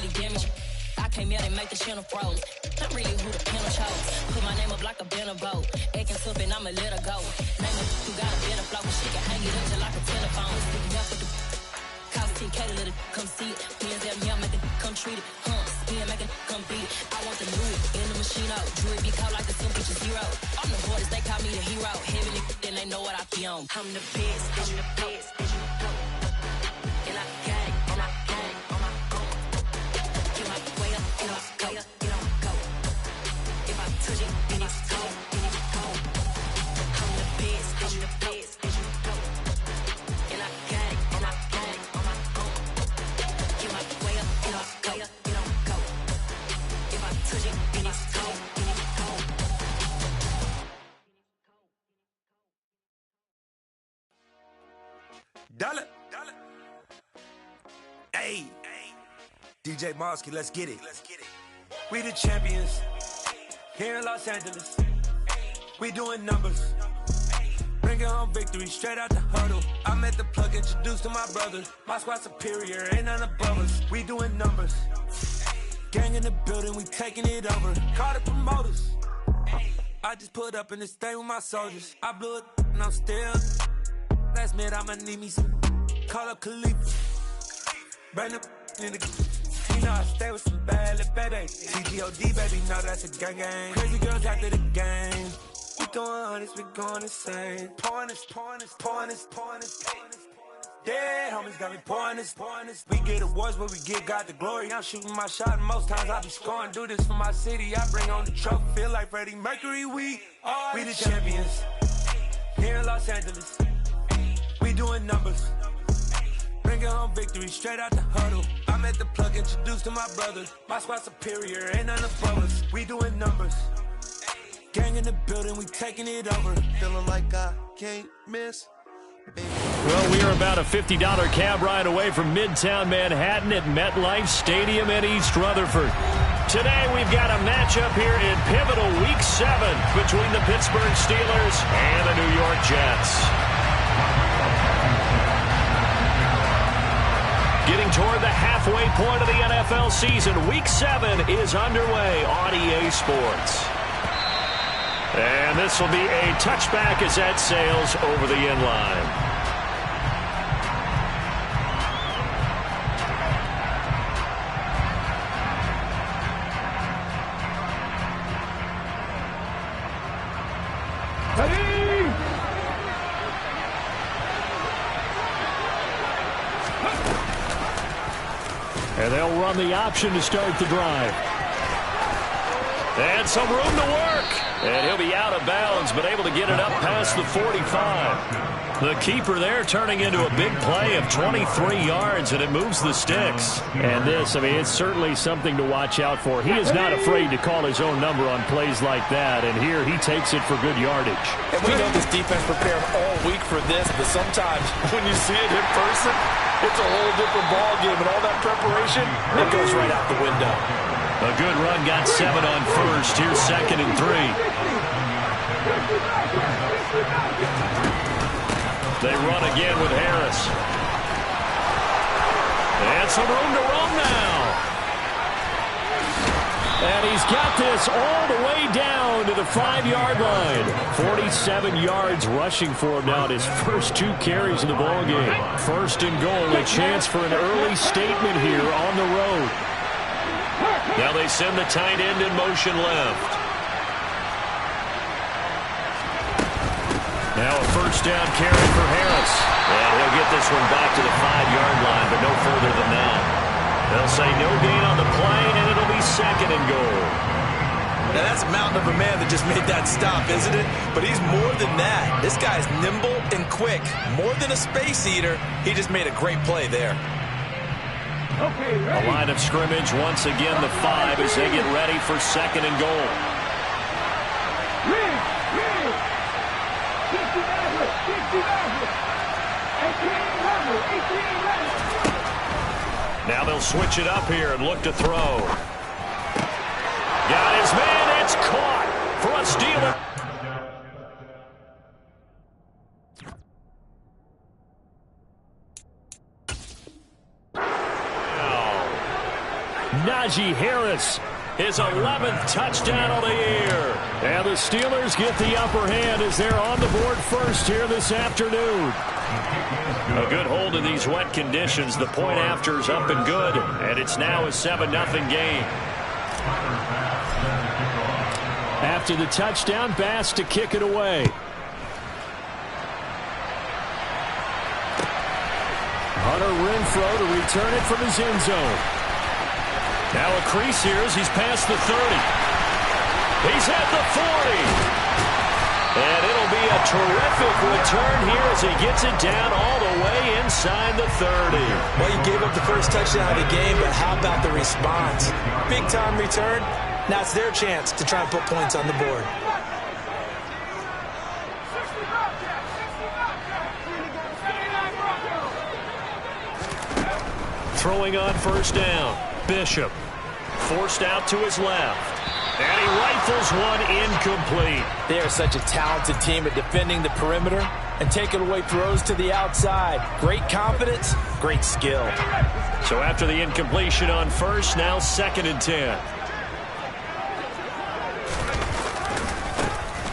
fucking damage. I came here to make the channel froze. I'm really who the panel chose. Put my name up like a banner boat. Acting tough and I'ma let her go. Name it, you got a better flow. She can hang it up just like a telephone. Sticking up with the cost 10K to let it come see it. Hands out here, make it come treat it. Spin, make it come beat it. I want the new in the machine out. Jewelry be caught like the some bitches zero. I'm the boys, they call me the hero. Heavy then they know what I be on. I'm the best, I'm the best, I'm the go. And I gang, on my gang, on my go. Get my way up, get on, go, get on, go. If I touch it, then it's cold, then it's cold. I'm the best, I'm the best, I'm the go. And I gang, on my gang, on my go. Get my way up, get on, go, get on, go. If I touch it, then it's cold, then it's cold. Dollar. Hey, DJ Mosky, let's get it. We the champions here in Los Angeles. We doing numbers. Bringing home victory straight out the huddle. I'm at the plug, introduced to my brother. My squad superior, ain't none above us. We doing numbers. Gang in the building, we taking it over. Call the promoters. I just put up in this thing with my soldiers. I blew it and I'm still. Last minute I'ma need me some. Call up Khalifa. Bring up in the. You know I stay with some bad little baby. TGOD baby, know that's a gang gang. Crazy girls after the game. We throwing hundreds, we going insane. Pouring this. Dead homies got me pouring this. We get awards, but we get God the glory. I'm shooting my shot, and most times I be scoring. Do this for my city, I bring on the trophy. Feel like Freddie Mercury, we the champions. Here in Los Angeles, we doing numbers. Bringing home victory straight out the huddle. I'm at the plug, introduced to my brother. My squad superior, ain't none above us. We doing numbers. Gang in the building, we taking it over. Feeling like I can't miss. Well, we are about a $50 cab ride away from Midtown Manhattan at MetLife Stadium in East Rutherford. Today, we've got a matchup here in pivotal Week 7 between the Pittsburgh Steelers and the New York Jets. Getting toward the halfway point of the NFL season, Week 7 is underway on EA Sports. And this will be a touchback as that sails over the end line. And they'll run the option to start the drive. And some room to work. And he'll be out of bounds, but able to get it up past the 45. The keeper there turning into a big play of 23 yards, and it moves the sticks. And this, I mean, it's certainly something to watch out for. He is not afraid to call his own number on plays like that, and here he takes it for good yardage. And we know this defense prepared all week for this, but sometimes when you see it in person, it's a whole different ball game, and all that preparation, it goes right out the window. A good run, got 7 on first. Here's 2nd and 3. They run again with Harris. And some room to roam now. And he's got this all the way down to the 5-yard line. 47 yards rushing for him now at his first 2 carries in the ballgame. 1st and goal, a chance for an early statement here on the road. Now they send the tight end in motion left. Now a 1st down carry for Harris. And he'll get this one back to the 5-yard line, but no further than that. They'll say no gain on the play, and it'll be 2nd and goal. Now that's a mountain of a man that just made that stop, isn't it? But he's more than that. This guy's nimble and quick. More than a space eater, he just made a great play there. A line of scrimmage once again, the 5 as they get ready for 2nd and goal. Now they'll switch it up here and look to throw. Got his man, it's caught for a Steeler. Najee Harris, his 11th touchdown of the year. And the Steelers get the upper hand as they're on the board first here this afternoon. A good hold in these wet conditions. The point after is up and good, and it's now a 7-0 game. After the touchdown, Bass to kick it away. Hunter Renfrow to return it from his end zone. Now a crease here as he's past the 30. He's at the 40. And it'll be a terrific return here as he gets it down all the way inside the 30. Well, you gave up the first touchdown of the game, but how about the response? Big-time return. Now it's their chance to try and put points on the board. Throwing on first down. Bishop forced out to his left. And he rifles one incomplete. They are such a talented team at defending the perimeter and taking away throws to the outside. Great confidence, great skill. So after the incompletion on first, now 2nd and 10.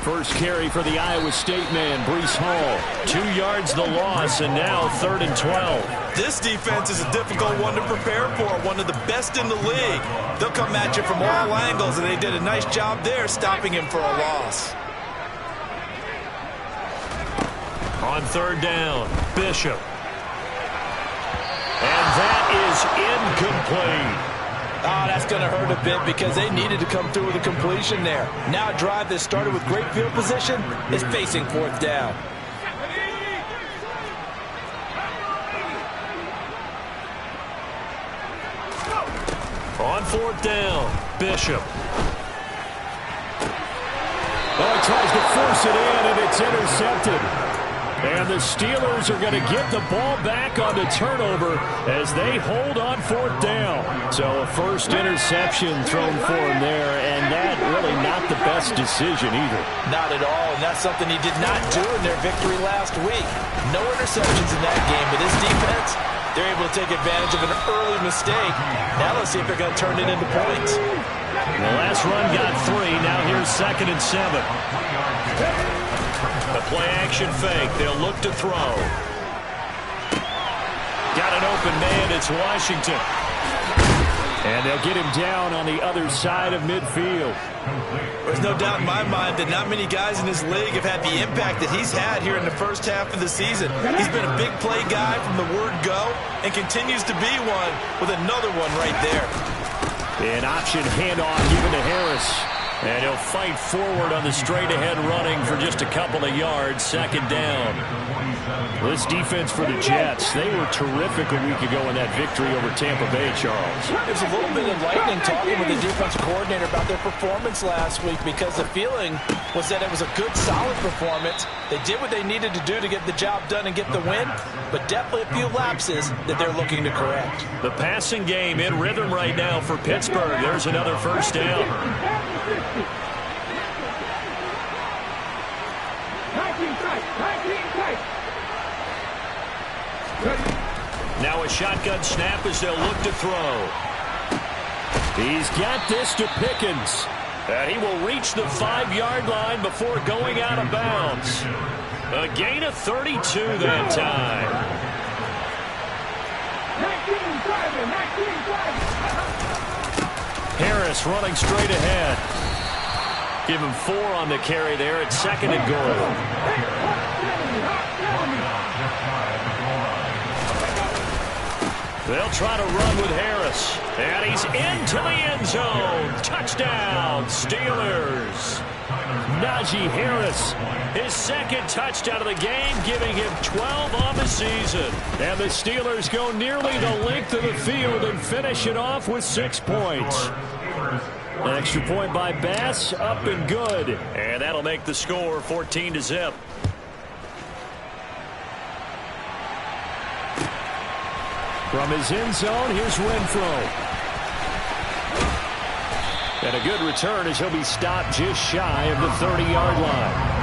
First carry for the Iowa State man, Breece Hall. 2 yards the loss, and now 3rd and 12. This defense is a difficult one to prepare for, one of the best in the league. They'll come at you from all angles, and they did a nice job there stopping him for a loss. On 3rd down, Bishop. And that is incomplete. Oh, that's going to hurt a bit because they needed to come through with a completion there. Now a drive that started with great field position is facing 4th down. On 4th down, Bishop. Oh, he tries to force it in, and it's intercepted. And the Steelers are going to get the ball back on the turnover as they hold on 4th down. So a first interception thrown for him there, and that really not the best decision either. Not at all, and that's something he did not do in their victory last week. No interceptions in that game, but his defense, they're able to take advantage of an early mistake. Now let's see if they're going to turn it into points. The last run got 3. Now here's 2nd and 7. The play-action fake. They'll look to throw. Got an open man. It's Washington. And they'll get him down on the other side of midfield. There's no doubt in my mind that not many guys in this league have had the impact that he's had here in the first half of the season. He's been a big play guy from the word go and continues to be one with another one right there. An option handoff given to Harris. And he'll fight forward on the straight-ahead running for just a couple of yards. 2nd down. This defense for the Jets, they were terrific a week ago in that victory over Tampa Bay, Charles. There's a little bit of lightning talking with the defensive coordinator about their performance last week because the feeling was that it was a good, solid performance. They did what they needed to do to get the job done and get the win, but definitely a few lapses that they're looking to correct. The passing game in rhythm right now for Pittsburgh. There's another first down. Now a shotgun snap as they'll look to throw. He's got this to Pickens. And he will reach the 5-yard line before going out of bounds. A gain of 32 that time. Harris running straight ahead. Give him 4 on the carry there at 2nd and goal. They'll try to run with Harris. And he's into the end zone. Touchdown, Steelers. Najee Harris, his 2nd touchdown of the game, giving him 12 on the season. And the Steelers go nearly the length of the field and finish it off with 6 points. An extra point by Bass, up and good. And that'll make the score 14-0. From his end zone, here's Renfrow. And a good return as he'll be stopped just shy of the 30-yard line.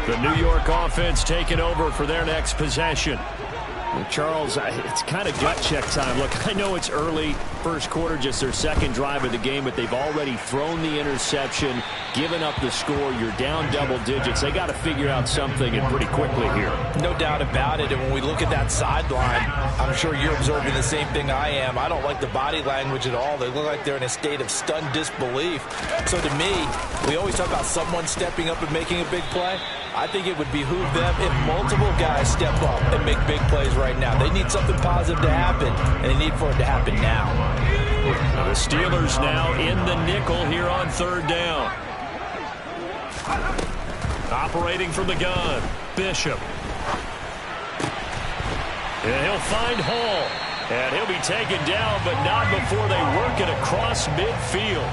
The New York offense taking over for their next possession. Well, Charles, it's kind of gut check time. Look, I know it's early, first quarter, just their second drive of the game, but they've already thrown the interception, given up the score. You're down double digits. They got to figure out something, and pretty quickly here. No doubt about it. And when we look at that sideline, I'm sure you're observing the same thing I am. I don't like the body language at all. They look like they're in a state of stunned disbelief. So to me, we always talk about someone stepping up and making a big play. I think it would behoove them if multiple guys step up and make big plays right now. They need something positive to happen, and they need for it to happen now. The Steelers now in the nickel here on third down. Operating from the gun, Bishop. And he'll find Hall. And he'll be taken down, but not before they work it across midfield.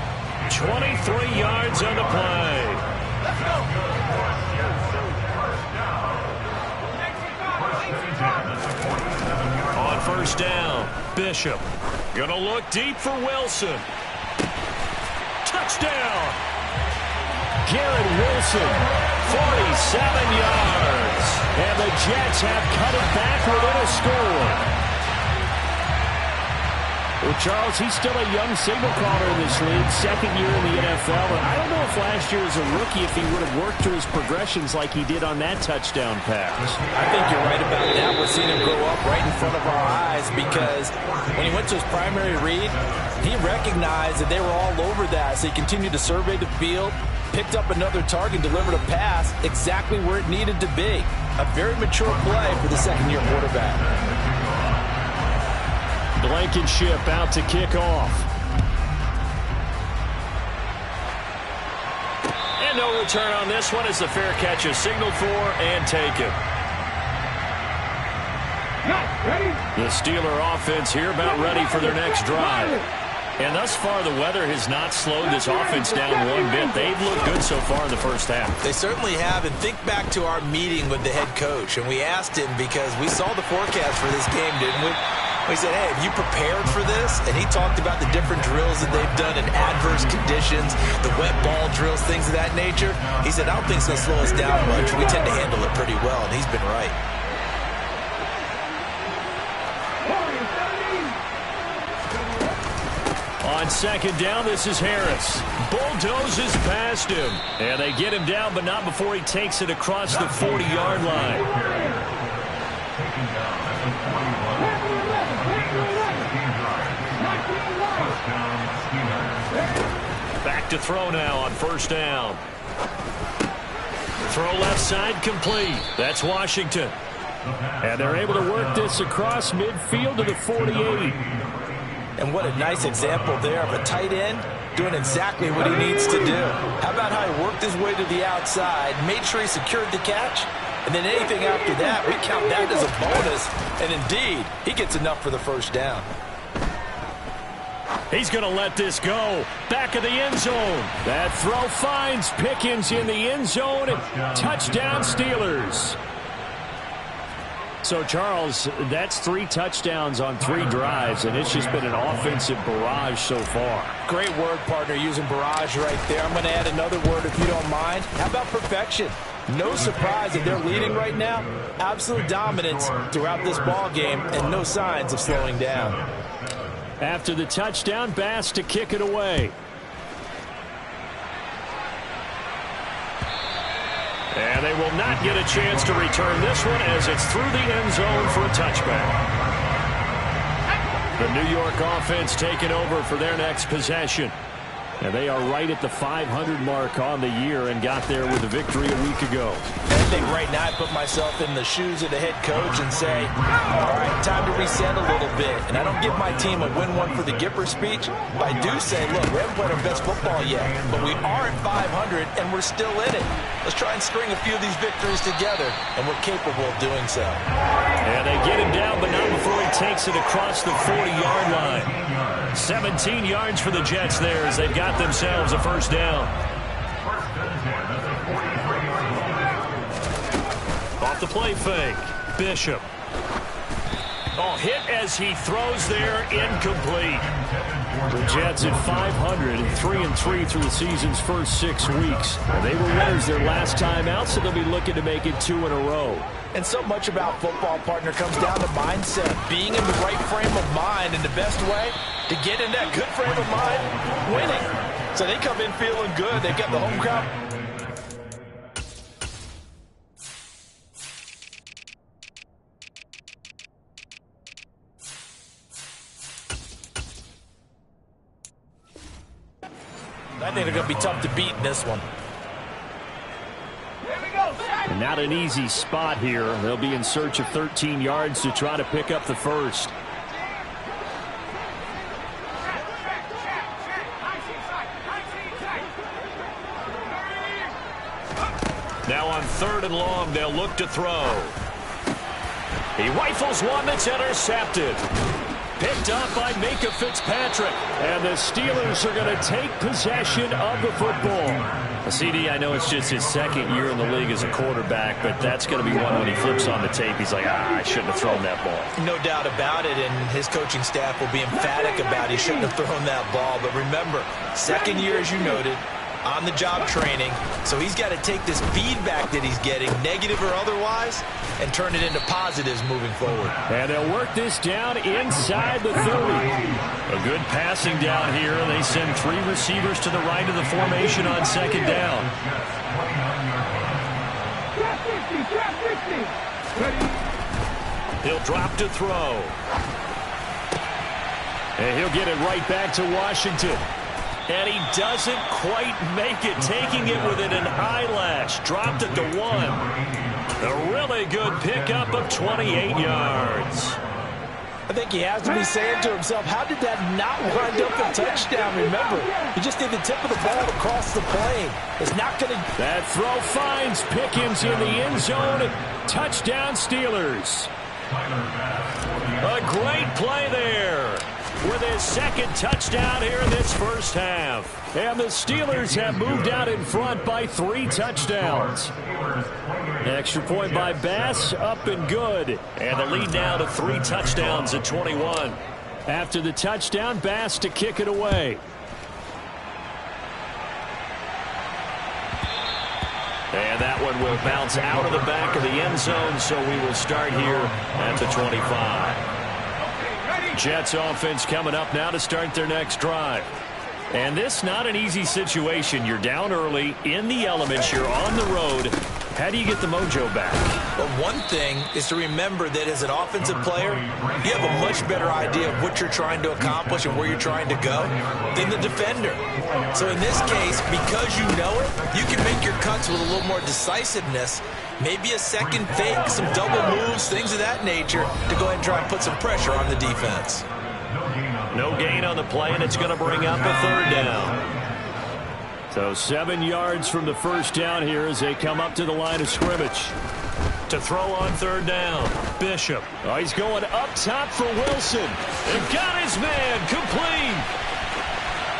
23 yards on the play. Let's go. On first down, Bishop. Gonna look deep for Wilson. Touchdown! Garrett Wilson, 47 yards. And the Jets have cut it back within a score. Well, Charles, he's still a young signal caller in this league, second year in the NFL. And I don't know if last year as a rookie, if he would have worked through his progressions like he did on that touchdown pass. I think you're right about that. We're seeing him grow up right in front of our eyes because when he went to his primary read, he recognized that they were all over that. So he continued to survey the field, picked up another target, delivered a pass exactly where it needed to be. A very mature play for the second-year quarterback. Blankenship out to kick off. And no return on this one as the fair catch is signaled for and taken. The Steeler offense here about ready for their next drive. And thus far, the weather has not slowed this offense down one bit. They've looked good so far in the first half. They certainly have. And think back to our meeting with the head coach. And we asked him because we saw the forecast for this game, didn't we? We said, hey, have you prepared for this? And he talked about the different drills that they've done in adverse conditions, the wet ball drills, things of that nature. He said, I don't think it's going to slow us down much. We tend to handle it pretty well, and he's been right. On second down, this is Harris. Bulldozes past him. And they get him down, but not before he takes it across the 40-yard line. Back to throw now on first down. Throw left side complete. That's Washington. And they're able to work this across midfield to the 48. And what a nice example there of a tight end doing exactly what he needs to do. How about how he worked his way to the outside, made sure he secured the catch, and then anything after that, we count that as a bonus. And indeed, he gets enough for the first down. He's going to let this go. Back of the end zone. That throw finds Pickens in the end zone. Touchdown, Steelers. So, Charles, that's 3 touchdowns on 3 drives, and it's just been an offensive barrage so far. Great word, partner, using barrage right there. I'm going to add another word if you don't mind. How about perfection? No surprise that they're leading right now. Absolute dominance throughout this ball game, and no signs of slowing down. After the touchdown, Bass to kick it away. And they will not get a chance to return this one as it's through the end zone for a touchback. The New York offense taking over for their next possession. And they are right at the 500 mark on the year and got there with a victory a week ago. I think right now I put myself in the shoes of the head coach and say, all right, time to reset a little bit. And I don't give my team a win one for the Gipper speech, but I do say, look, we haven't played our best football yet, but we are at 500 and we're still in it. Let's try and string a few of these victories together, and we're capable of doing so. And they get him down, but not before he takes it across the 40-yard line. 17 yards for the Jets there as they've got themselves a first down. Off the play fake, Bishop. Oh, hit as he throws there, incomplete. The Jets at 500, 3-3 through the season's first 6 weeks. And they were winners their last time out, so they'll be looking to make it 2 in a row. And so much about football, partner, comes down to mindset. Being in the right frame of mind, and the best way to get in that good frame of mind, winning. So they come in feeling good. They've got the home crowd. I think they're going to be tough to beat in this one. Not an easy spot here. They'll be in search of 13 yards to try to pick up the first. Now on 3rd and long, they'll look to throw. He rifles one that's intercepted. Picked up by Minka Fitzpatrick. And the Steelers are going to take possession of the football. CD, I know it's just his 2nd year in the league as a quarterback, but that's going to be one when he flips on the tape. He's like, I shouldn't have thrown that ball. No doubt about it, and his coaching staff will be emphatic about he shouldn't have thrown that ball. But remember, 2nd year, as you noted, on-the-job training, so he's got to take this feedback that he's getting, negative or otherwise, and turn it into positives moving forward. And they'll work this down inside the 30. A good passing down here, and they send 3 receivers to the right of the formation on 2nd down. He'll drop to throw. And he'll get it right back to Washington. And he doesn't quite make it, taking it within an eyelash. Dropped it to 1. A really good pickup of 28 yards. I think he has to be saying to himself, how did that not wind up a touchdown? Remember, he just did the tip of the ball across the plane. It's not going to... That throw finds Pickens in the end zone. Touchdown, Steelers. A great play there with his 2nd touchdown here in this first half. And the Steelers have moved out in front by 3 touchdowns. Extra point by Bass, up and good. And the lead now to 3 touchdowns at 21. After the touchdown, Bass to kick it away. And that one will bounce out of the back of the end zone, so we will start here at the 25. Jets offense coming up now to start their next drive. And this not an easy situation. You're down early, in the elements, you're on the road. How do you get the mojo back? Well, one thing is to remember that as an offensive player, you have a much better idea of what you're trying to accomplish and where you're trying to go than the defender. So in this case, because you know it, you can make your cuts with a little more decisiveness. Maybe a second fake, some double moves, things of that nature to go ahead and try and put some pressure on the defense. No gain on the play, and it's going to bring up a 3rd down. So 7 yards from the first down here as they come up to the line of scrimmage. To throw on 3rd down, Bishop. Oh, he's going up top for Wilson. And got his man complete.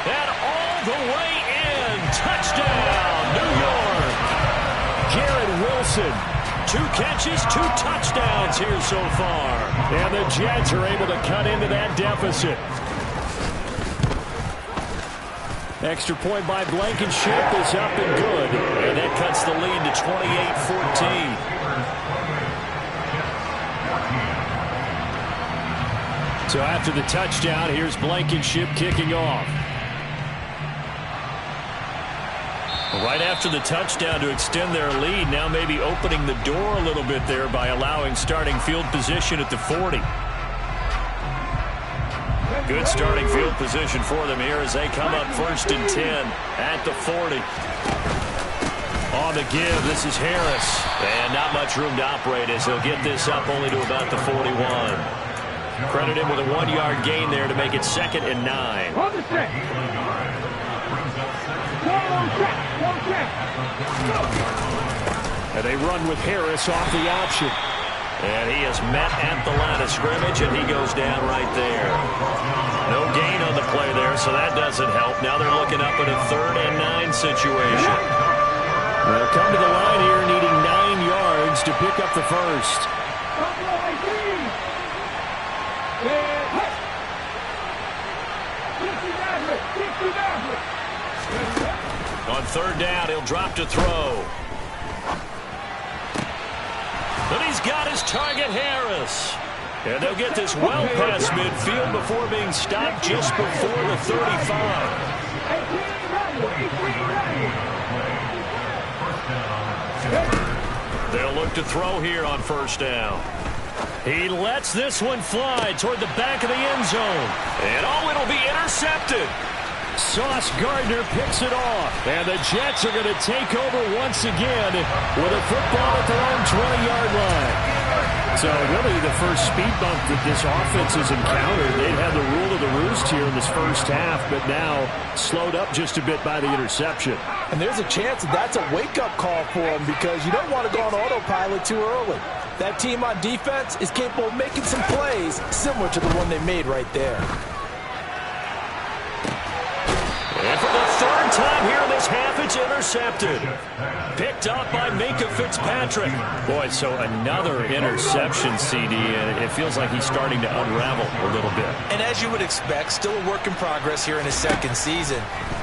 And all the way in. Touchdown, New York. Garrett Wilson. 2 catches, 2 touchdowns here so far. And the Jets are able to cut into that deficit. Extra point by Blankenship is up and good. And that cuts the lead to 28-14. So after the touchdown, here's Blankenship kicking off. Right after the touchdown to extend their lead, now maybe opening the door a little bit there by allowing starting field position at the 40. Good starting field position for them here as they come up 1st and 10 at the 40. On the give, this is Harris. And not much room to operate as he'll get this up only to about the 41. Credit him with a 1-yard gain there to make it 2nd and 9. And they run with Harris off the option. And he is met at the line of scrimmage, and he goes down right there. No gain on the play there, so that doesn't help. Now they're looking up at a 3rd and 9 situation. They'll come to the line here needing 9 yards to pick up the first. On third down, he'll drop to throw. But he's got his target, Harris. And they'll get this well past midfield before being stopped just before the 35. They'll look to throw here on first down. He lets this one fly toward the back of the end zone. And it'll be intercepted. Sauce Gardner picks it off. And the Jets are going to take over once again with a football at their own 20-yard line. So really the first speed bump that this offense has encountered. They'd had the rule of the roost here in this first half, but now slowed up just a bit by the interception. And there's a chance that's a wake-up call for them because you don't want to go on autopilot too early. That team on defense is capable of making some plays similar to the one they made right there. And for the third time here in this half, it's intercepted. Picked up by Minkah Fitzpatrick. Boy, so another interception, CD, and it feels like he's starting to unravel a little bit. And as you would expect, still a work in progress here in his second season.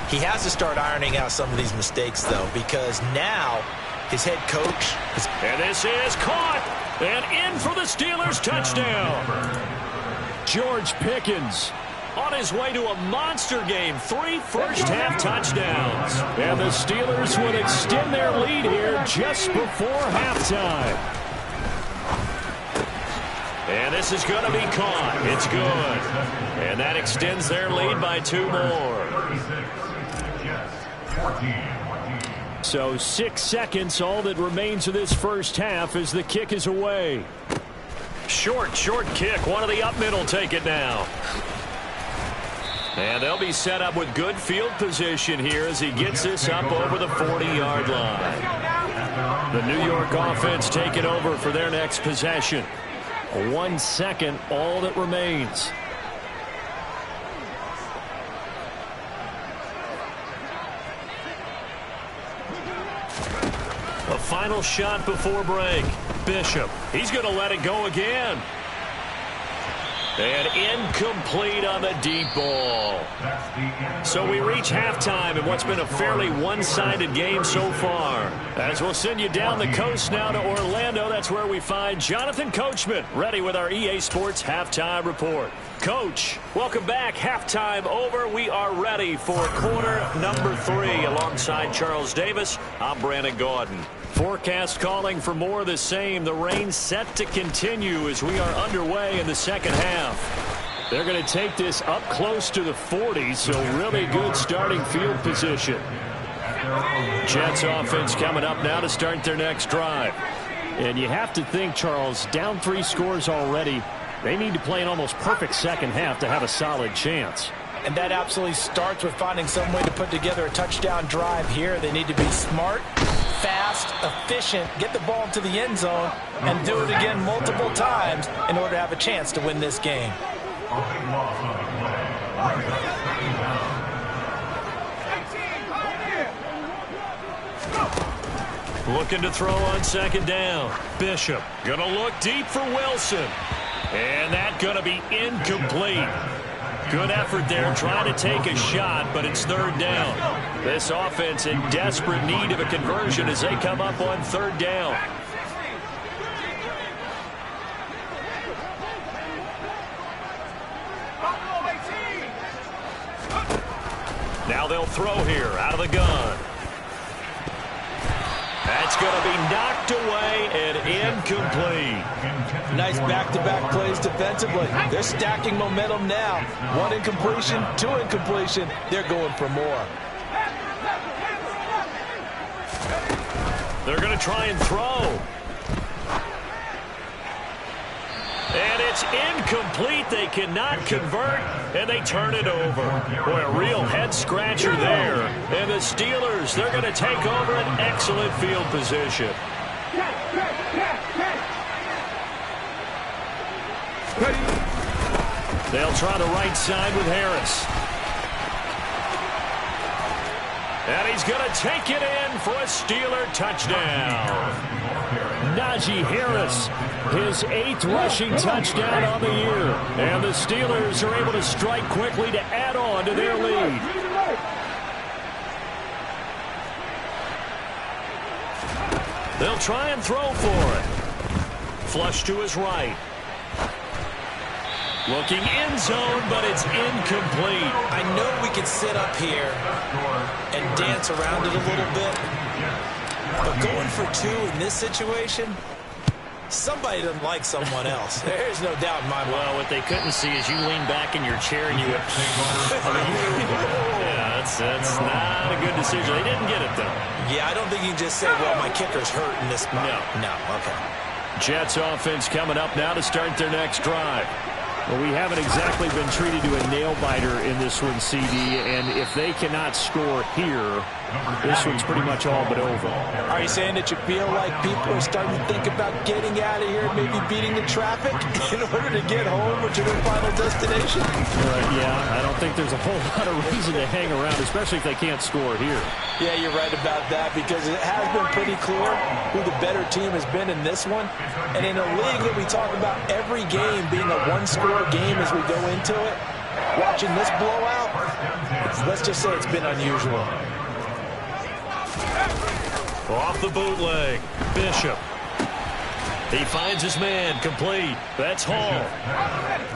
He has to start ironing out some of these mistakes, though, because now his head coach is... And this is caught and in for the Steelers touchdown. George Pickens on his way to a monster game. 3 first-half touchdowns. And the Steelers would extend their lead here just before halftime. And this is going to be caught. It's good. And that extends their lead by 2 more. So 6 seconds, all that remains of this first half as the kick is away. Short kick. One of the up mid will take it now. And they'll be set up with good field position here as he gets this up over the 40-yard line. The New York offense taking over for their next possession. 1 second, all that remains. A final shot before break. Bishop, he's going to let it go again. And incomplete on the deep ball. So we reach halftime in what's been a fairly one-sided game so far. As we'll send you down the coast now to Orlando, that's where we find Jonathan Coachman, ready with our EA Sports Halftime Report. Coach, welcome back. Halftime over. We are ready for quarter number 3. Alongside Charles Davis, I'm Brandon Gaudin. Forecast calling for more of the same. The rain set to continue as we are underway in the second half. They're going to take this up close to the 40, so really good starting field position. Jets offense coming up now to start their next drive. And you have to think, Charles, down 3 scores already. They need to play an almost perfect second half to have a solid chance. And that absolutely starts with finding some way to put together a touchdown drive here. They need to be smart, fast, efficient, get the ball into the end zone, and do it again multiple times in order to have a chance to win this game. Looking to throw on second down. Bishop going to look deep for Wilson. And that's going to be incomplete. Good effort there trying to take a shot, but it's third down. This offense in desperate need of a conversion as they come up on third down. Now they'll throw here out of the gun. That's going to be knocked away and incomplete. Nice back-to-back plays defensively. They're stacking momentum now. 1 incompletion, 2 incompletion. They're going for more. They're going to try and throw. And it's incomplete. They cannot convert, and they turn it over. Boy, a real head-scratcher there. And the Steelers, they're going to take over an excellent field position. They'll try the right side with Harris. And he's going to take it in for a Steeler touchdown. Najee Harris, his 8th rushing touchdown on the year. And the Steelers are able to strike quickly to add on to their lead. They'll try and throw for it. Flush to his right. Looking end zone, but it's incomplete. I know we could sit up here and dance around it a little bit, but going for 2 in this situation, somebody doesn't like someone else. There's no doubt in my mind. Well, what they couldn't see is you lean back in your chair and you went, yeah, that's not a good decision. They didn't get it, though. Yeah, I don't think you can just say, well, my kicker's hurt in this spot. No, okay. Jets offense coming up now to start their next drive. Well, we haven't exactly been treated to a nail-biter in this one, CD, and if they cannot score here, this one's pretty much all but over. Are you saying that you feel like people are starting to think about getting out of here and maybe beating the traffic in order to get home or to their final destination? Yeah, I don't think there's a whole lot of reason to hang around, especially if they can't score here. Yeah, you're right about that, because it has been pretty clear who the better team has been in this one. And in a league that we talk about every game being a one-score game as we go into it, watching this blowout, let's just say it's been unusual. Off the bootleg, Bishop. He finds his man, complete. That's Hall.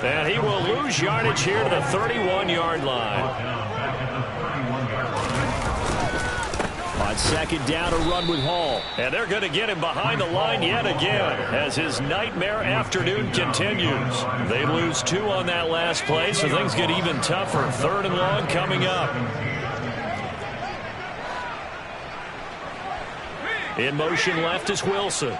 And he will lose yardage here to the 31-yard line. On second down, a run with Hall. And they're going to get him behind the line yet again as his nightmare afternoon continues. They lose 2 on that last play, so things get even tougher. 3rd and long coming up. In motion left is Wilson.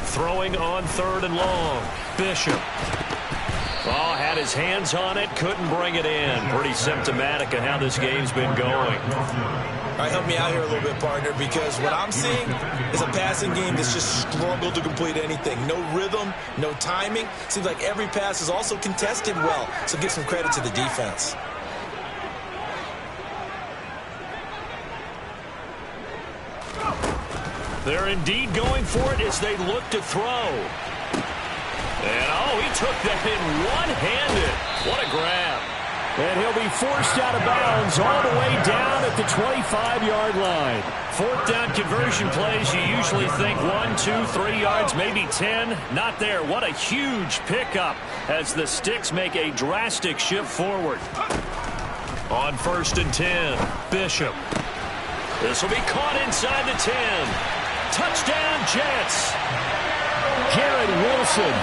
Throwing on 3rd and long. Bishop. Oh, had his hands on it, couldn't bring it in. Pretty symptomatic of how this game's been going. All right, help me out here a little bit, partner, because what I'm seeing is a passing game that's just struggled to complete anything. No rhythm, no timing. Seems like every pass is also contested well, so give some credit to the defense. They're indeed going for it as they look to throw. And, oh, he took that in one-handed. What a grab. And he'll be forced out of bounds all the way down at the 25-yard line. 4th down conversion plays, you usually think 1, 2, 3 yards, maybe 10. Not there. What a huge pickup as the Sticks make a drastic shift forward. On 1st and 10, Bishop. This will be caught inside the 10. Touchdown, Jets. Garrett Wilson,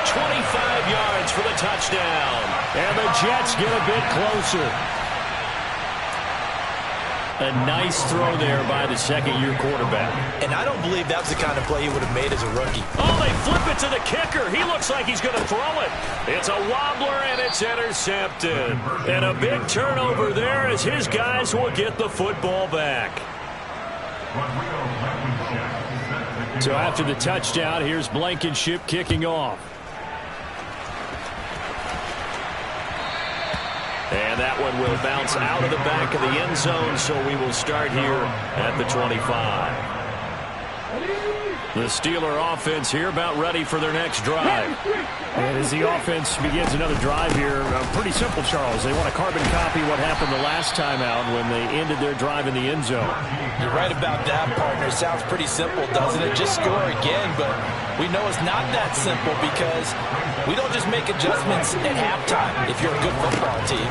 25 yards for the touchdown. And the Jets get a bit closer. A nice throw there by the second-year quarterback. And I don't believe that's the kind of play he would have made as a rookie. Oh, they flip it to the kicker. He looks like he's going to throw it. It's a wobbler, and it's intercepted. And a big turnover there as his guys will get the football back. So after the touchdown, here's Blankenship kicking off. And that one will bounce out of the back of the end zone, so we will start here at the 25. The Steeler offense here about ready for their next drive. And as the offense begins another drive here, pretty simple, Charles. They want to carbon copy what happened the last time out when they ended their drive in the end zone. You're right about that, partner. Sounds pretty simple, doesn't it? Just score again, but we know it's not that simple because we don't just make adjustments at halftime if you're a good football team.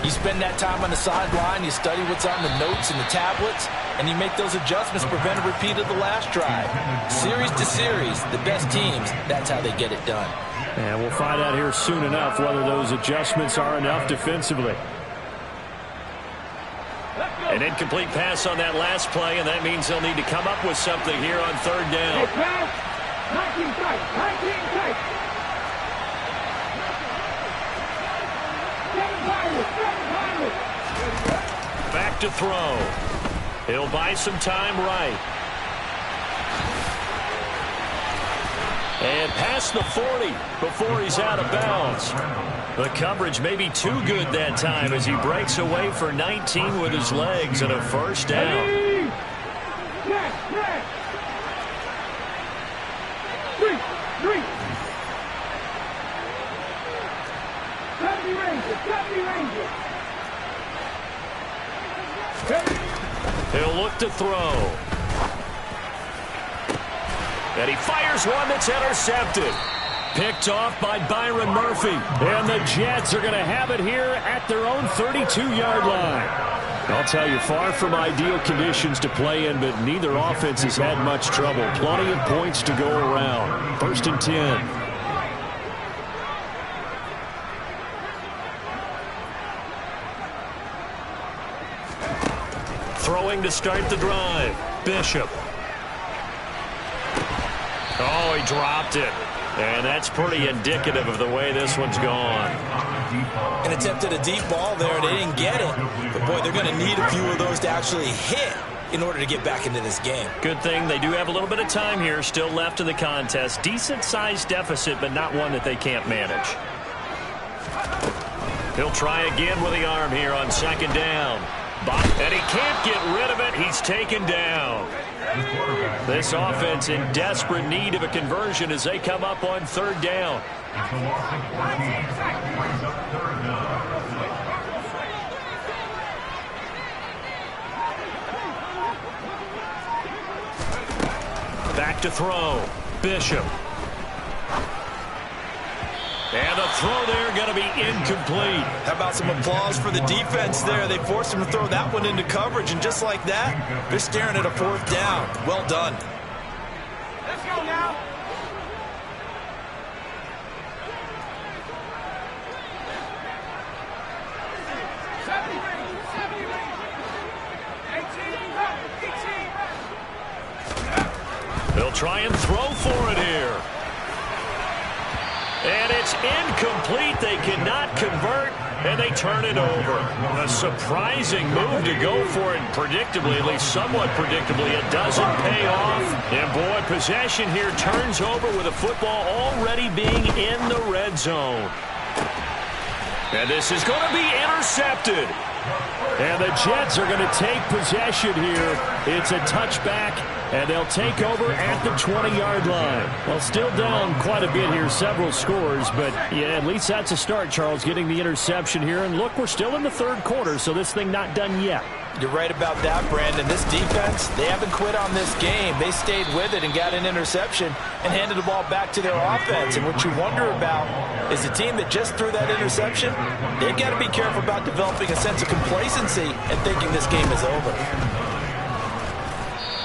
You spend that time on the sideline, you study what's on the notes and the tablets, and you make those adjustments to prevent a repeat of the last drive. Series to series, the best teams, that's how they get it done. And we'll find out here soon enough whether those adjustments are enough defensively. An incomplete pass on that last play, and that means they'll need to come up with something here on 3rd down. Back to throw. He'll buy some time right. And past the 40 before he's out of bounds. The coverage may be too good that time as he breaks away for 19 with his legs and a first down. He'll look to throw. And he fires one that's intercepted. Picked off by Byron Murphy. And the Jets are going to have it here at their own 32-yard line. I'll tell you, far from ideal conditions to play in, but neither offense has had much trouble. Plenty of points to go around. 1st and 10. Throwing to start the drive. Bishop. Oh, he dropped it. And that's pretty indicative of the way this one's gone. And attempted a deep ball there, and they didn't get it. But, boy, they're going to need a few of those to actually hit in order to get back into this game. Good thing they do have a little bit of time here still left in the contest. Decent-sized deficit, but not one that they can't manage. He'll try again with the arm here on 2nd down. And he can't get rid of it. He's taken down. This offense in desperate need of a conversion as they come up on 3rd down. Back to throw. Bishop. And the throw there going to be incomplete. How about some applause for the defense there? They forced him to throw that one into coverage, and just like that, they're staring at a 4th down. Well done. Let's go now. They'll try and throw for it here. And it's incomplete. They cannot convert, and they turn it over. A surprising move to go for it, predictably, at least somewhat predictably. It doesn't pay off. And, boy, possession here turns over with the football already being in the red zone. And this is going to be intercepted. And the Jets are going to take possession here. It's a touchback, and they'll take over at the 20-yard line. Well, still down quite a bit here, several scores, but yeah, at least that's a start, Charles, getting the interception here. And look, we're still in the 3rd quarter, so this thing not done yet. You're right about that, Brandon. This defense, they haven't quit on this game. They stayed with it and got an interception and handed the ball back to their offense. And what you wonder about is the team that just threw that interception, they've got to be careful about developing a sense of complacency and thinking this game is over.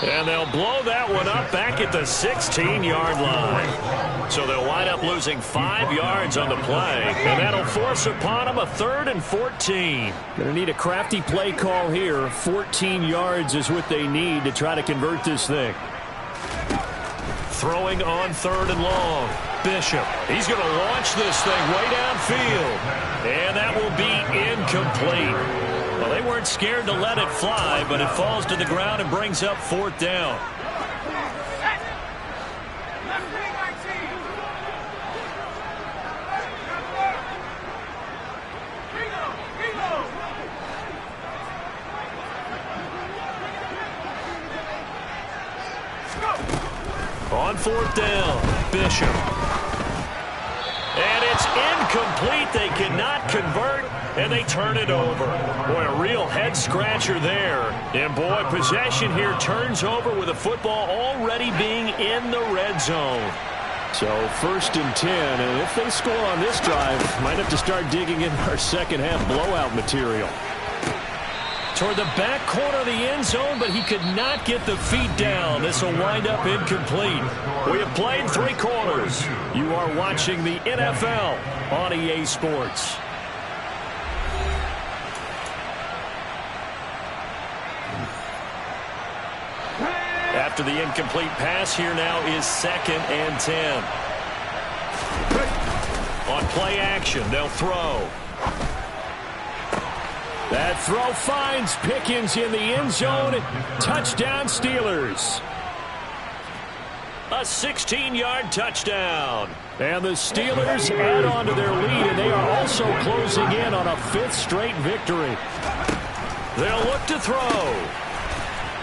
And they'll blow that one up back at the 16-yard line. So they'll wind up losing 5 yards on the play. And that'll force upon them a 3rd and 14. Going to need a crafty play call here. 14 yards is what they need to try to convert this thing. Throwing on 3rd and long. Bishop. He's going to launch this thing way downfield. And that will be incomplete. Well, they weren't scared to let it fly, but it falls to the ground and brings up 4th down. On 4th down, Bishop. And it's incomplete. They cannot convert, and they turn it over. Boy, a real head-scratcher there. And, boy, possession here turns over with the football already being in the red zone. So 1st and 10, and if they score on this drive, might have to start digging in our second-half blowout material. Toward the back corner of the end zone, but he could not get the feet down. This will wind up incomplete. We have played 3 quarters. You are watching the NFL on EA Sports. After the incomplete pass, here now is 2nd and 10. On play action, they'll throw. That throw finds Pickens in the end zone. Touchdown, Steelers. A 16-yard touchdown. And the Steelers add on to their lead, and they are also closing in on a 5th straight victory. They'll look to throw.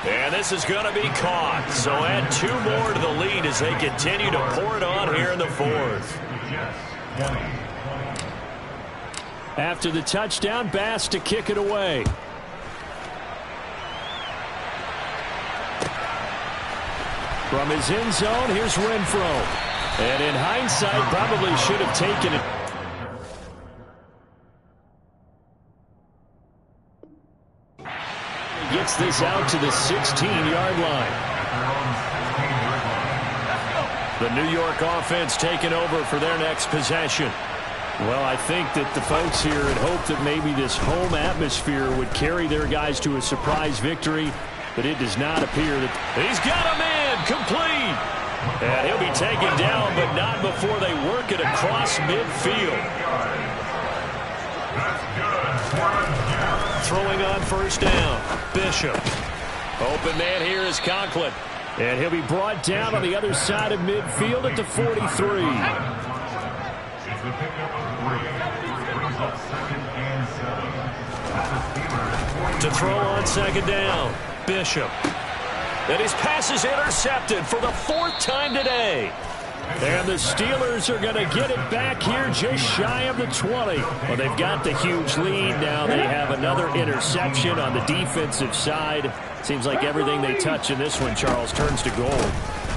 And this is going to be caught. So add 2 more to the lead as they continue to pour it on here in the 4th. After the touchdown, Bass to kick it away. From his end zone, here's Renfro. And in hindsight, probably should have taken it. Gets this out to the 16-yard line. The New York offense taking over for their next possession. Well, I think that the folks here had hoped that maybe this home atmosphere would carry their guys to a surprise victory, but it does not appear that. He's got him in, complete. And he'll be taken down, but not before they work it across midfield. Throwing on first down, Bishop. Open man here is Conklin. And he'll be brought down on the other side of midfield at the 43. To throw on second down, Bishop. And his pass is intercepted for the 4th time today. And the Steelers are going to get it back here just shy of the 20. Well, they've got the huge lead. Now they have another interception on the defensive side. Seems like everything they touch in this one, Charles, turns to gold.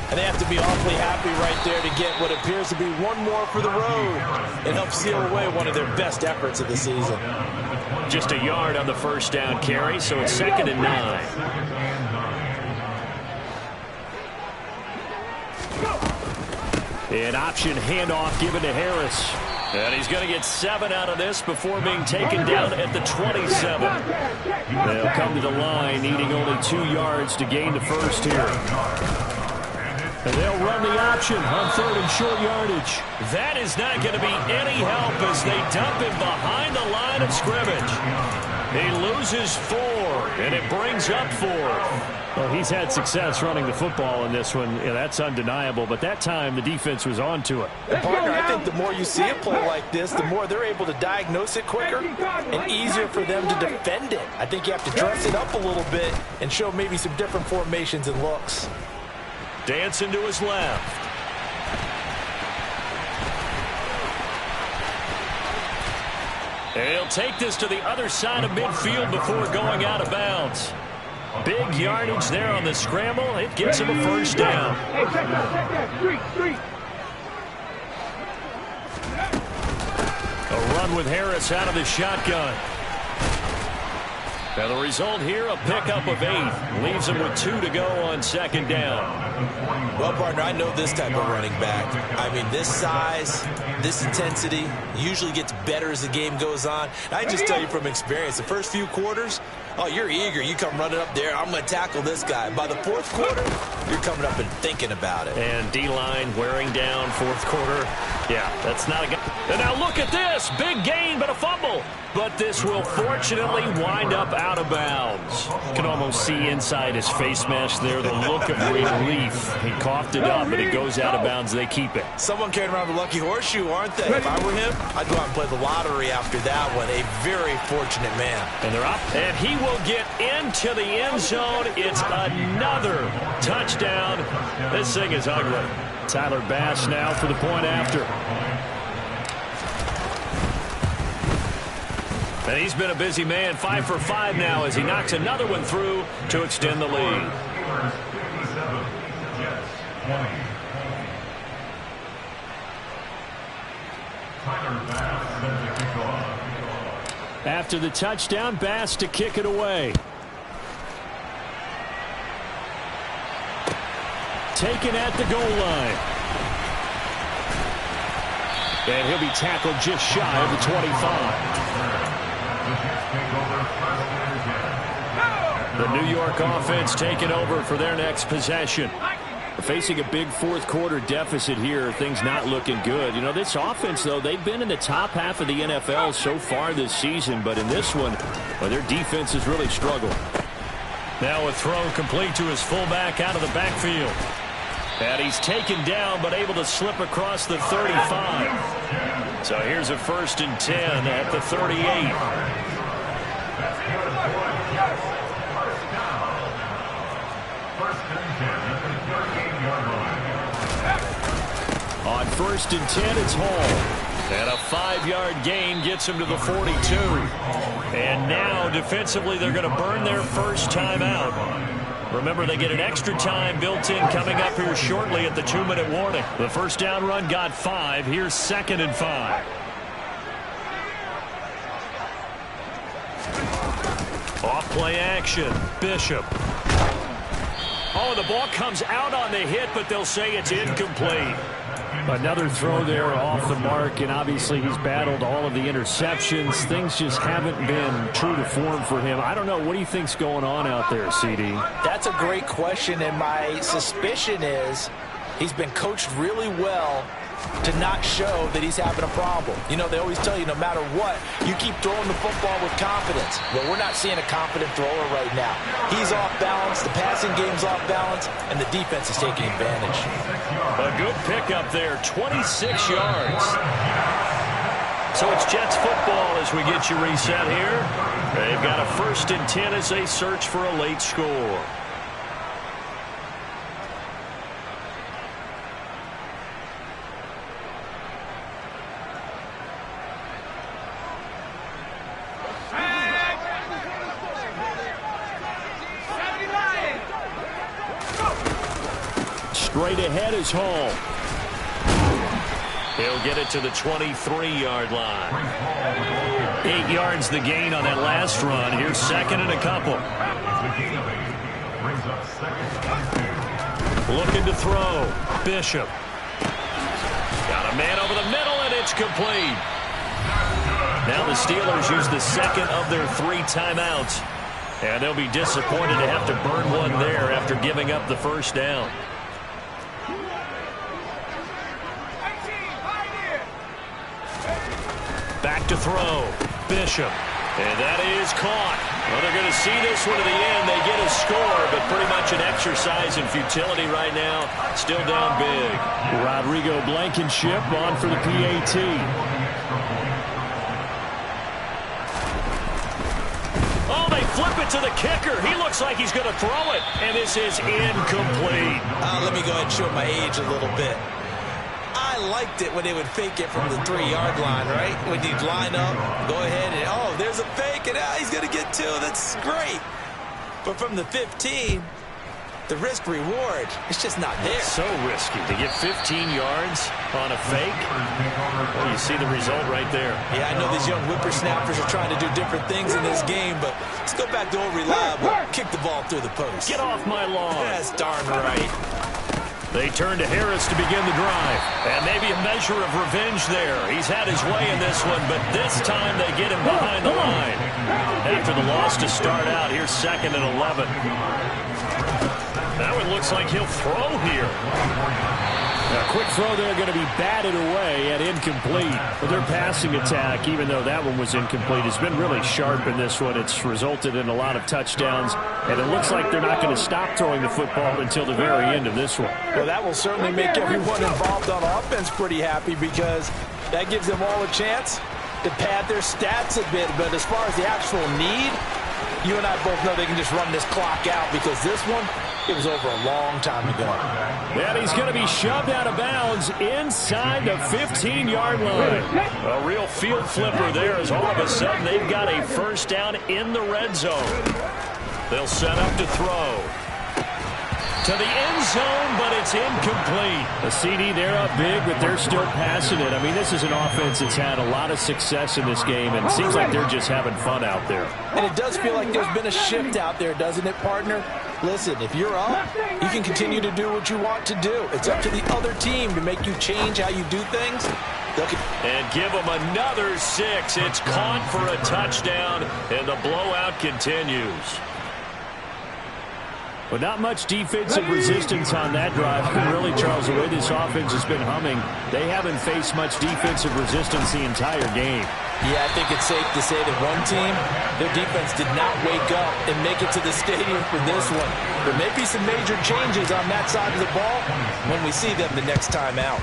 And they have to be awfully happy right there to get what appears to be one more for the road and help seal away one of their best efforts of the season. Just a yard on the first down carry, so it's 2nd and 9. An option handoff given to Harris. And he's going to get 7 out of this before being taken down at the 27. They'll come to the line, needing only 2 yards to gain the first here. And they'll run the option on 3rd and short yardage. That is not going to be any help as they dump him behind the line of scrimmage. He loses 4, and it brings up 4. Well, he's had success running the football in this one. Yeah, that's undeniable. But that time, the defense was on to it. And partner, I think the more you see a play like this, the more they're able to diagnose it quicker and easier for them to defend it. I think you have to dress it up a little bit and show maybe some different formations and looks. Dancing to his left. And he'll take this to the other side of midfield before going out of bounds. Big yardage there on the scramble. It gets him a first down. Hey, check that. Street. A run with Harris out of the shotgun. Now the result here, a pickup of 8. Leaves him with 2 to go on second down. Well, partner, I know this type of running back. I mean, this size, this intensity usually gets better as the game goes on. And I just tell you from experience, the first few quarters, oh, you're eager. You come running up there, I'm going to tackle this guy. By the 4th quarter, you're coming up and thinking about it. And D-line wearing down 4th quarter. Yeah, that's not a good. And now look at this. Big gain, but a fumble. But this will fortunately wind up out of bounds. You can almost see inside his face mask there the look of relief. He coughed it up, but it goes out of bounds. They keep it. Someone carrying around the lucky horseshoe, aren't they? If I were him, I'd go out and play the lottery after that one. A very fortunate man. And they're up. And he will get into the end zone. It's another touchdown. This thing is ugly. Tyler Bass now for the point after. And he's been a busy man, 5 for 5 now as he knocks another one through to extend the lead. After the touchdown, Bass to kick it away. Taken at the goal line. And he'll be tackled just shy of the 25. The New York offense taking over for their next possession. Facing a big 4th quarter deficit here, things not looking good. You know, this offense, though, they've been in the top half of the NFL so far this season, but in this one, well, their defense has really struggled. Now a throw complete to his fullback out of the backfield. And he's taken down, but able to slip across the 35. So here's a 1st and 10 at the 38. On 1st and 10, it's Hall. And a 5-yard gain gets him to the 42. And now, defensively, they're going to burn their first timeout. Remember, they get an extra time built in coming up here shortly at the 2-minute warning. The first down run got 5. Here's 2nd and 5. Off play action. Bishop. Oh, the ball comes out on the hit, but they'll say it's incomplete. Another throw there off the mark, and obviously he's battled all of the interceptions. Things just haven't been true to form for him. I don't know. What do you think's going on out there, CD? That's a great question, and my suspicion is he's been coached really well to not show that he's having a problem. You know, they always tell you no matter what, you keep throwing the football with confidence. Well, we're not seeing a confident thrower right now. He's off balance, the passing game's off balance, and the defense is taking advantage. A good pickup there, 26 yards. So it's Jets football as we get you reset here. They've got a 1st and 10 as they search for a late score. Straight ahead is Hall. He'll get it to the 23-yard line. 8 yards the gain on that last run. Here's 2nd and a couple. Looking to throw. Bishop. Got a man over the middle, and it's complete. Now the Steelers use the 2nd of their 3 timeouts. And they'll be disappointed to have to burn one there after giving up the first down. Back to throw. Bishop. And that is caught. Well, they're going to see this one to the end. They get a score, but pretty much an exercise in futility right now. Still down big. Rodrigo Blankenship on for the PAT. Oh, they flip it to the kicker. He looks like he's going to throw it, and this is incomplete. Let me go ahead and show my age a little bit. I liked it when they would fake it from the 3-yard line, right? When you'd line up, go ahead and, oh, there's a fake, and he's going to get 2. That's great. But from the 15, the risk-reward, it's just not there. It's so risky to get 15 yards on a fake. Well, you see the result right there. Yeah, I know these young whippersnappers are trying to do different things in this game, but let's go back to old reliable. Kick the ball through the post. Get off my lawn. That's darn right. They turn to Harris to begin the drive. And maybe a measure of revenge there. He's had his way in this one, but this time they get him behind the line. After the loss to start out, here's 2nd and 11. Now it looks like he'll throw here. A quick throw there, going to be batted away and incomplete. But their passing attack, even though that one was incomplete, has been really sharp in this one. It's resulted in a lot of touchdowns, and it looks like they're not going to stop throwing the football until the very end of this one. Well, that will certainly make everyone involved on offense pretty happy because that gives them all a chance to pad their stats a bit. But as far as the actual need, you and I both know they can just run this clock out because this one, it was over a long time ago. And he's going to be shoved out of bounds inside the 15-yard line. A real field flipper there as all of a sudden they've got a first down in the red zone. They'll set up to throw. To the end zone, but it's incomplete. The CD, they're up big, but they're still passing it. I mean, this is an offense that's had a lot of success in this game, and it seems like they're just having fun out there. And it does feel like there's been a shift out there, doesn't it, partner? Listen, if you're up, you can continue to do what you want to do. It's up to the other team to make you change how you do things. And give them another 6. It's caught for a touchdown, and the blowout continues. But not much defensive resistance on that drive. And really, Charles, the way this offense has been humming, they haven't faced much defensive resistance the entire game. Yeah, I think it's safe to say that one team, their defense did not wake up and make it to the stadium for this one. There may be some major changes on that side of the ball when we see them the next time out.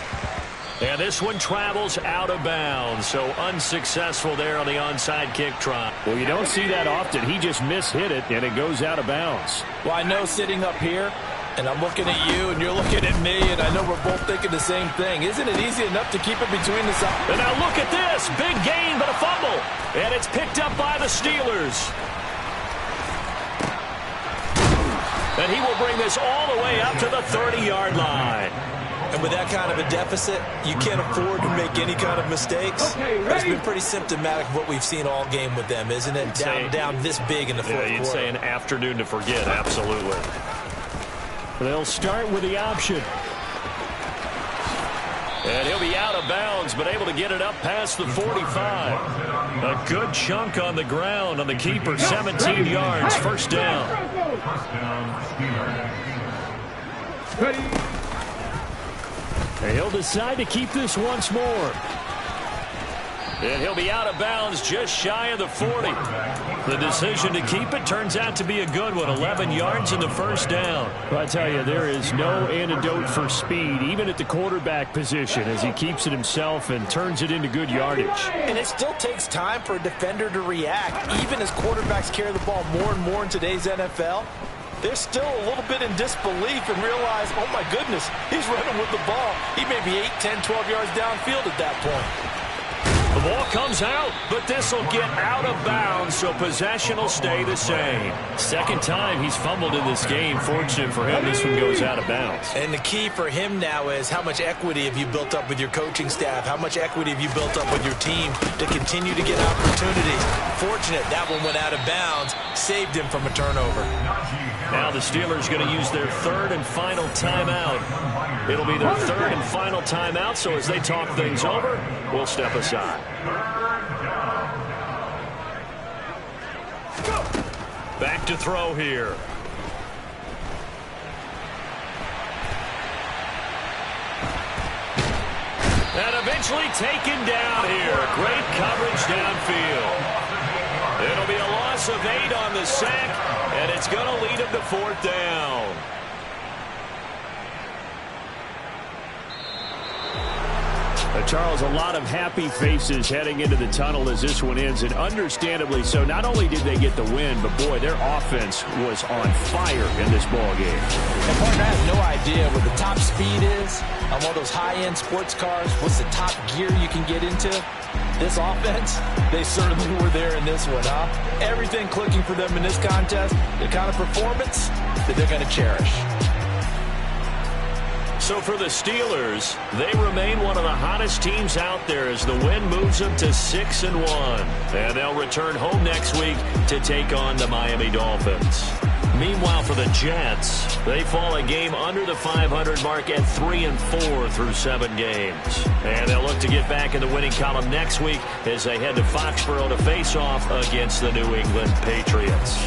And this one travels out of bounds, so unsuccessful there on the onside kick try. Well, you don't see that often. He just mishit it, and it goes out of bounds. Well, I know sitting up here, and I'm looking at you, and you're looking at me, and I know we're both thinking the same thing. Isn't it easy enough to keep it between the sides? And now look at this. Big gain, but a fumble. And it's picked up by the Steelers. And he will bring this all the way up to the 30-yard line. And with that kind of a deficit, you can't afford to make any kind of mistakes. It's been pretty symptomatic of what we've seen all game with them, isn't it? Down this big in the fourth quarter. You'd say an afternoon to forget, absolutely. They'll start with the option. And he'll be out of bounds, but able to get it up past the 45. A good chunk on the ground on the keeper, 17 yards, first down. And he'll decide to keep this once more. And he'll be out of bounds just shy of the 40. The decision to keep it turns out to be a good one. 11 yards in the first down. Well, I tell you, there is no antidote for speed, even at the quarterback position, as he keeps it himself and turns it into good yardage. And it still takes time for a defender to react. Even as quarterbacks carry the ball more and more in today's NFL, they're still a little bit in disbelief and realize, oh my goodness, he's running with the ball. He may be 8, 10, 12 yards downfield at that point. The ball comes out, but this will get out of bounds, so possession will stay the same. Second time he's fumbled in this game. Fortunate for him, this one goes out of bounds. And the key for him now is how much equity have you built up with your coaching staff? How much equity have you built up with your team to continue to get opportunities? Fortunate that one went out of bounds, saved him from a turnover. Now the Steelers going to use their third and final timeout. It'll be their third and final timeout, so as they talk things over, we'll step aside. Back to throw here. And eventually taken down here. Great coverage downfield. It'll be a loss of 8 on the sack, and it's going to lead him to fourth down. Charles, a lot of happy faces heading into the tunnel as this one ends, and understandably so. Not only did they get the win, but boy, their offense was on fire in this ball game. And partner, I have no idea what the top speed is on one of those high-end sports cars. What's the top gear you can get into? This offense, they certainly were there in this one, huh? Everything clicking for them in this contest, the kind of performance that they're going to cherish. So for the Steelers, they remain one of the hottest teams out there as the win moves them to 6-1. And they'll return home next week to take on the Miami Dolphins. Meanwhile, for the Jets, they fall a game under the 500 mark at 3-4 through 7 games. And they'll look to get back in the winning column next week as they head to Foxborough to face off against the New England Patriots.